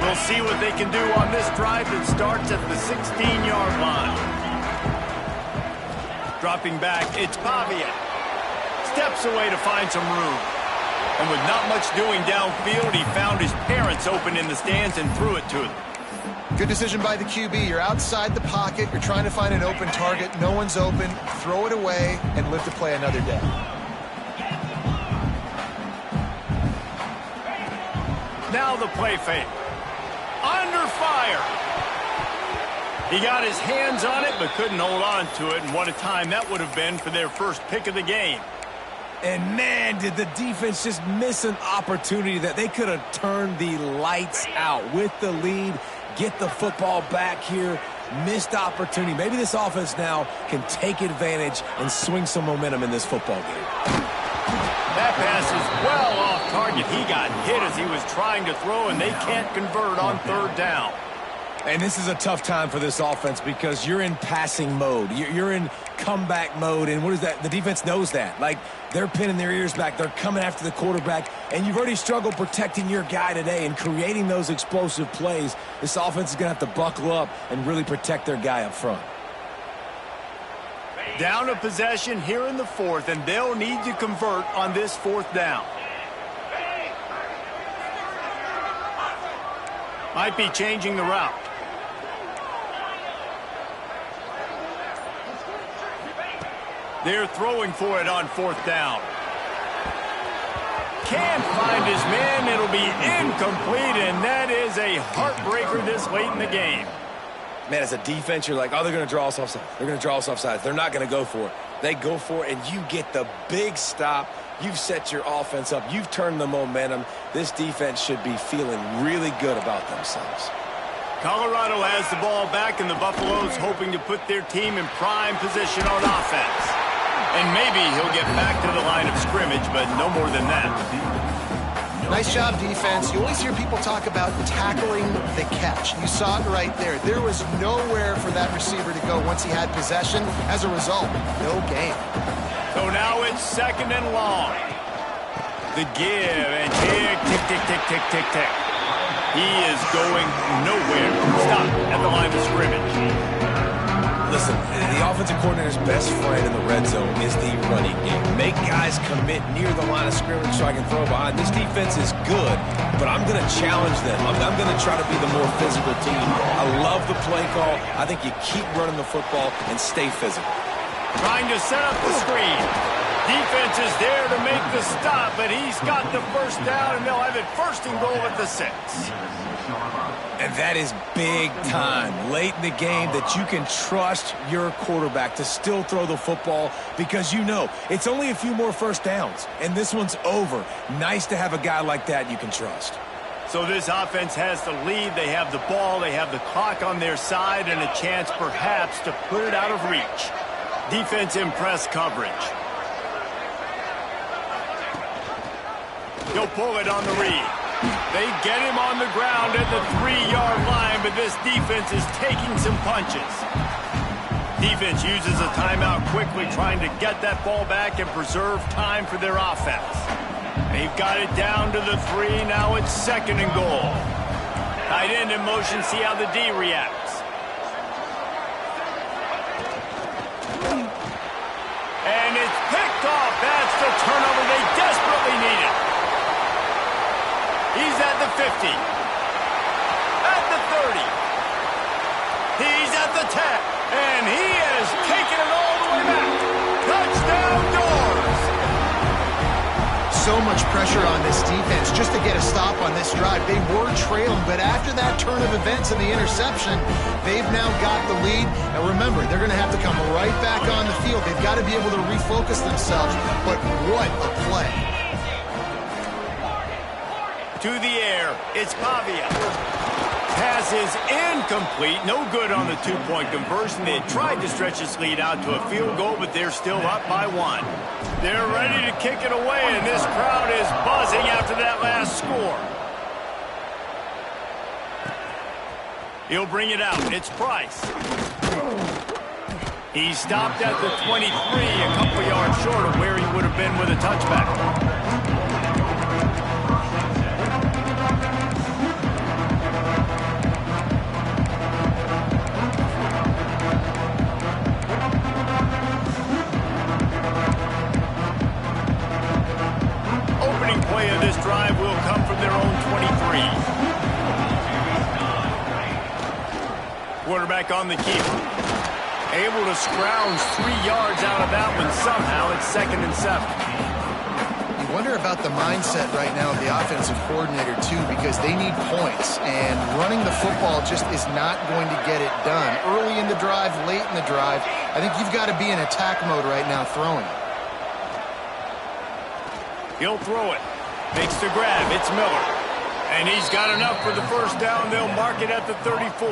We'll see what they can do on this drive that starts at the 16-yard line. Dropping back, it's Pavia. Steps away to find some room. And with not much doing downfield, he found his parents open in the stands and threw it to them. Good decision by the QB. You're outside the pocket. You're trying to find an open target. No one's open. Throw it away and live to play another day. Now the play fake. Under fire. He got his hands on it but couldn't hold on to it. And what a time that would have been for their first pick of the game. And man, did the defense just miss an opportunity that they could have turned the lights out with the lead. Get the football back here. Missed opportunity. Maybe this offense now can take advantage and swing some momentum in this football game. That pass is well off target. He got hit as he was trying to throw, and they can't convert on 3rd down. And this is a tough time for this offense because you're in passing mode. You're in comeback mode, and what is that? The defense knows that. Like, they're pinning their ears back. They're coming after the quarterback, and you've already struggled protecting your guy today and creating those explosive plays. This offense is going to have to buckle up and really protect their guy up front. Down a possession here in the 4th, and they'll need to convert on this 4th down. Might be changing the route. They're throwing for it on 4th down. Can't find his man. It'll be incomplete, and that is a heartbreaker this late in the game. Man, as a defense, you're like, oh, they're going to draw us offside. They're going to draw us offsides. They're not going to go for it. They go for it, and you get the big stop. You've set your offense up. You've turned the momentum. This defense should be feeling really good about themselves. Colorado has the ball back, and the Buffaloes hoping to put their team in prime position on offense. And maybe he'll get back to the line of scrimmage, but no more than that. Nice job, defense. You always hear people talk about tackling the catch. You saw it right there. There was nowhere for that receiver to go once he had possession. As a result, no gain. So now it's 2nd and long. The give, and tick, tick, tick, tick, tick, tick, tick. He is going nowhere. Stop at the line of scrimmage. Listen, the offensive coordinator's best friend in the red zone is the running game. Make guys commit near the line of scrimmage so I can throw behind. This defense is good, but I'm going to challenge them. I'm going to try to be the more physical team. I love the play call. I think you keep running the football and stay physical. Trying to set up the screen. Defense is there to make the stop, but he's got the first down, and they'll have it 1st and goal at the 6. And that is big time late in the game that you can trust your quarterback to still throw the football because you know it's only a few more first downs, and this one's over. Nice to have a guy like that you can trust. So this offense has the lead. They have the ball. They have the clock on their side and a chance perhaps to put it out of reach. Defense in press coverage. He'll pull it on the read. They get him on the ground at the 3-yard line, but this defense is taking some punches. Defense uses a timeout quickly, trying to get that ball back and preserve time for their offense. They've got it down to the 3. Now it's 2nd and goal. Tight end in motion. See how the D reacts. And it's picked off. That's the turnover they desperately needed. He's at the 50. At the 30. He's at the 10. And he has taken it all the way back. Touchdown Doors. So much pressure on this defense just to get a stop on this drive. They were trailing, but after that turn of events and the interception, they've now got the lead. And remember, they're going to have to come right back on the field. They've got to be able to refocus themselves. But what a play. To the air, it's Pavia. Pass is incomplete. No good on the 2-point conversion. They tried to stretch this lead out to a field goal, but they're still up by 1. They're ready to kick it away, and this crowd is buzzing after that last score. He'll bring it out. It's Price. He stopped at the 23, a couple yards short of where he would have been with a touchback. Play of this drive will come from their own 23. Quarterback on the keeper. Able to scrounge 3 yards out of that one somehow. It's 2nd and 7. You wonder about the mindset right now of the offensive coordinator, too, because they need points, and running the football just is not going to get it done. Early in the drive, late in the drive, I think you've got to be in attack mode right now throwing. He'll throw it. Makes the grab. It's Miller. And he's got enough for the first down. They'll mark it at the 34.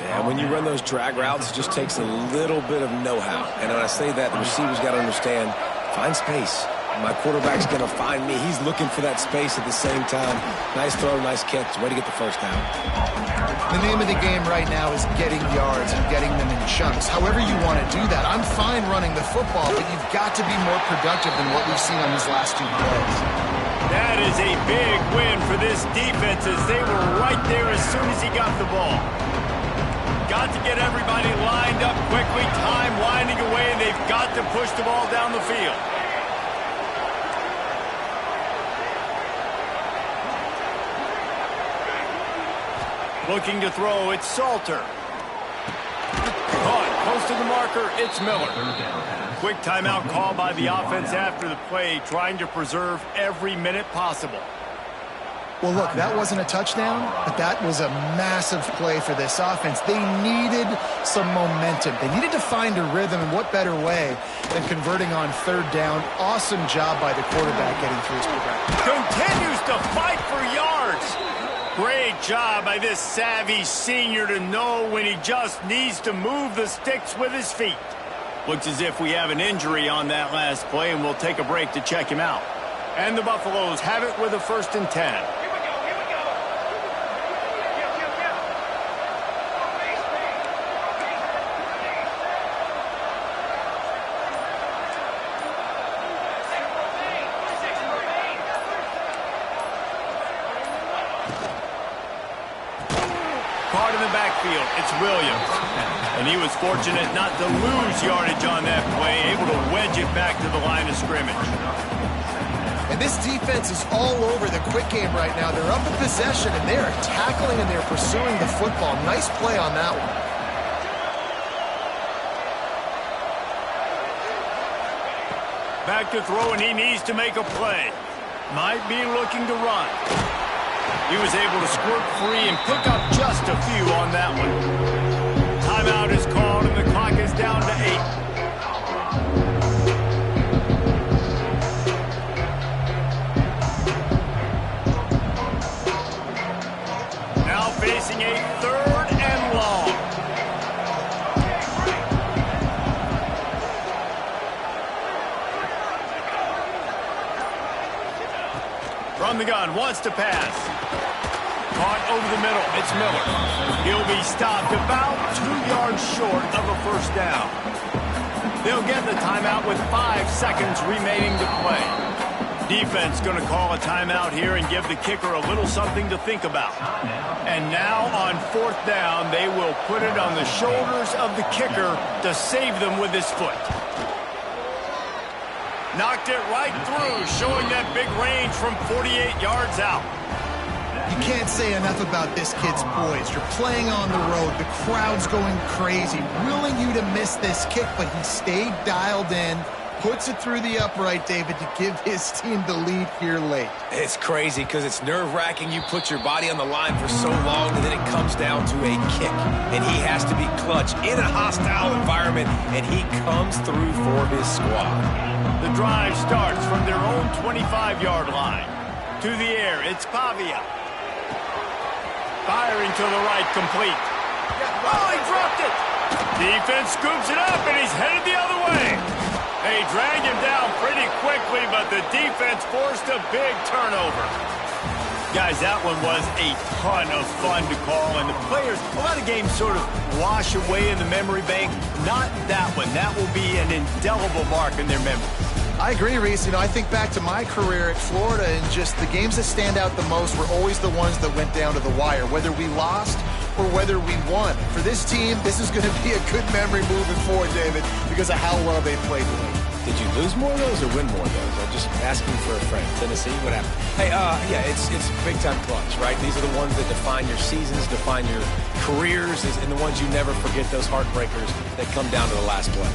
Yeah, when you run those drag routes, it just takes a little bit of know-how. And when I say that, the receiver's got to understand, find space. My quarterback's going to find me. He's looking for that space at the same time. Nice throw, nice catch. Way to get the first down. The name of the game right now is getting yards and getting them in chunks. However you want to do that. I'm fine running the football, but you've got to be more productive than what we've seen on these last 2 plays. That is a big win for this defense as they were right there as soon as he got the ball. Got to get everybody lined up quickly. Time winding away, and they've got to push the ball down the field. Looking to throw, it's Salter. Caught, close to the marker, it's Miller. Quick timeout call by the offense after the play, trying to preserve every minute possible. Well, look, that wasn't a touchdown, but that was a massive play for this offense. They needed some momentum. They needed to find a rhythm, and what better way than converting on third down. Awesome job by the quarterback getting through his progression. Continues to fight for yards. Great job by this savvy senior to know when he just needs to move the sticks with his feet. Looks as if we have an injury on that last play, and we'll take a break to check him out. And the Buffaloes have it with a 1st and 10. Caught in the backfield, it's Williams. And he was fortunate not to lose yardage on that play, able to wedge it back to the line of scrimmage. And this defense is all over the quick game right now. They're up in possession, and they are tackling and they're pursuing the football. Nice play on that one. Back to throw, and he needs to make a play. Might be looking to run. He was able to squirt free and pick up just a few on that one. Timeout is called, and the clock is down to 8. Now facing a 3rd and long. From the gun, wants to pass. Caught over the middle, it's Miller. He'll be stopped about 2 yards short of a 1st down. They'll get the timeout with 5 seconds remaining to play. Defense going to call a timeout here and give the kicker a little something to think about. And now on 4th down, they will put it on the shoulders of the kicker to save them with his foot. Knocked it right through, showing that big range from 48 yards out. You can't say enough about this kid's poise. You're playing on the road. The crowd's going crazy, willing you to miss this kick, but he stayed dialed in, puts it through the upright, David, to give his team the lead here late. It's crazy because it's nerve-wracking. You put your body on the line for so long, and then it comes down to a kick. And he has to be clutch in a hostile environment, and he comes through for his squad. The drive starts from their own 25-yard line. To the air, it's Pavia. Firing to the right, complete. Oh, he dropped it! Defense scoops it up, and he's headed the other way. They drag him down pretty quickly, but the defense forced a big turnover. Guys, that one was a ton of fun to call, and the players, a lot of games sort of wash away in the memory bank. Not that one. That will be an indelible mark in their memory. I agree, Reese. You know, I think back to my career at Florida, and just the games that stand out the most were always the ones that went down to the wire, whether we lost or whether we won. For this team, this is going to be a good memory moving forward, David, because of how well they played today. Did you lose more of those or win more of those? I'm just asking for a friend. Tennessee, what happened? Hey, yeah, it's big-time clutch, right? These are the ones that define your seasons, define your careers, and the ones you never forget, those heartbreakers that come down to the last play.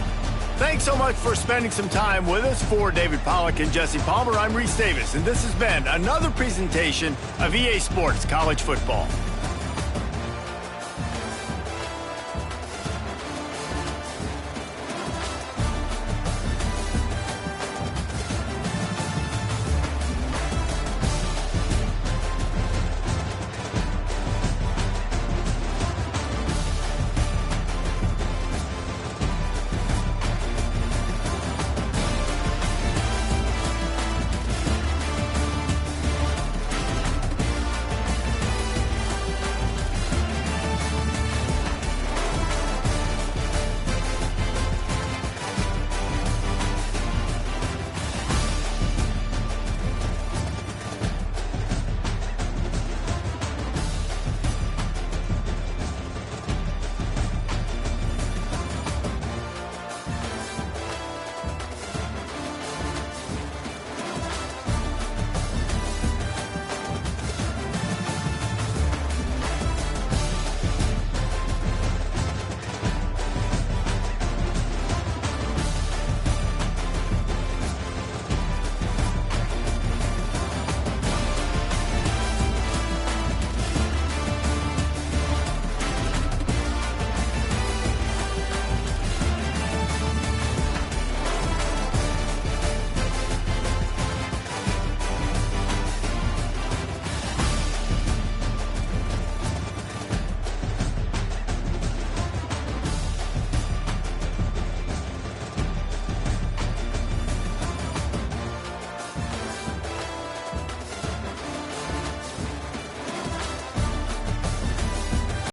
Thanks so much for spending some time with us. For David Pollack and Jesse Palmer, I'm Reese Davis, and this has been another presentation of EA Sports College Football.